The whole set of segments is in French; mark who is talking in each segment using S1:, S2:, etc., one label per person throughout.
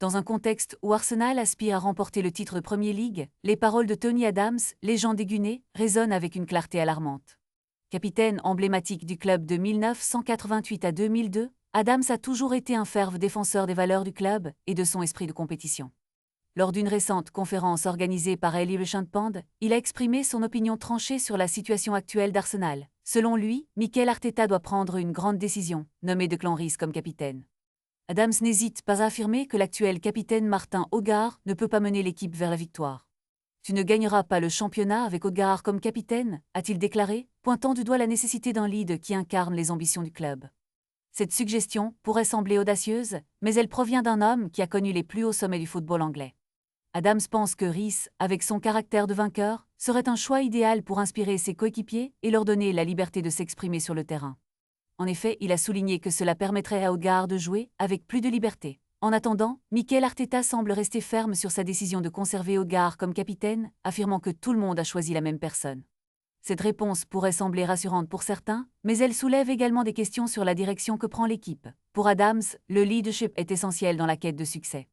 S1: Dans un contexte où Arsenal aspire à remporter le titre de Premier League, les paroles de Tony Adams, légende des Gunners, résonnent avec une clarté alarmante. Capitaine emblématique du club de 1988 à 2002, Adams a toujours été un fervent défenseur des valeurs du club et de son esprit de compétition. Lors d'une récente conférence organisée par Eli Pand, il a exprimé son opinion tranchée sur la situation actuelle d'Arsenal. Selon lui, Mikel Arteta doit prendre une grande décision, nommer Declan Rice comme capitaine. Adams n'hésite pas à affirmer que l'actuel capitaine Martin Odegaard ne peut pas mener l'équipe vers la victoire. Tu ne gagneras pas le championnat avec Odegaard comme capitaine, a-t-il déclaré, pointant du doigt la nécessité d'un leader qui incarne les ambitions du club. Cette suggestion pourrait sembler audacieuse, mais elle provient d'un homme qui a connu les plus hauts sommets du football anglais. Adams pense que Rice, avec son caractère de vainqueur, serait un choix idéal pour inspirer ses coéquipiers et leur donner la liberté de s'exprimer sur le terrain. En effet, il a souligné que cela permettrait à Odegaard de jouer avec plus de liberté. En attendant, Mikel Arteta semble rester ferme sur sa décision de conserver Odegaard comme capitaine, affirmant que tout le monde a choisi la même personne. Cette réponse pourrait sembler rassurante pour certains, mais elle soulève également des questions sur la direction que prend l'équipe. Pour Adams, le leadership est essentiel dans la quête de succès.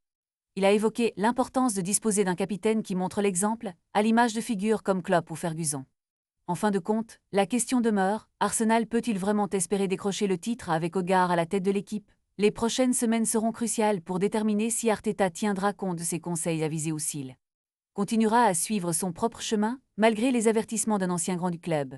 S1: Il a évoqué l'importance de disposer d'un capitaine qui montre l'exemple, à l'image de figures comme Klopp ou Ferguson. En fin de compte, la question demeure, Arsenal peut-il vraiment espérer décrocher le titre avec Odegaard à la tête de l'équipe? Les prochaines semaines seront cruciales pour déterminer si Arteta tiendra compte de ses conseils avisés ou s'il continuera à suivre son propre chemin, malgré les avertissements d'un ancien grand du club.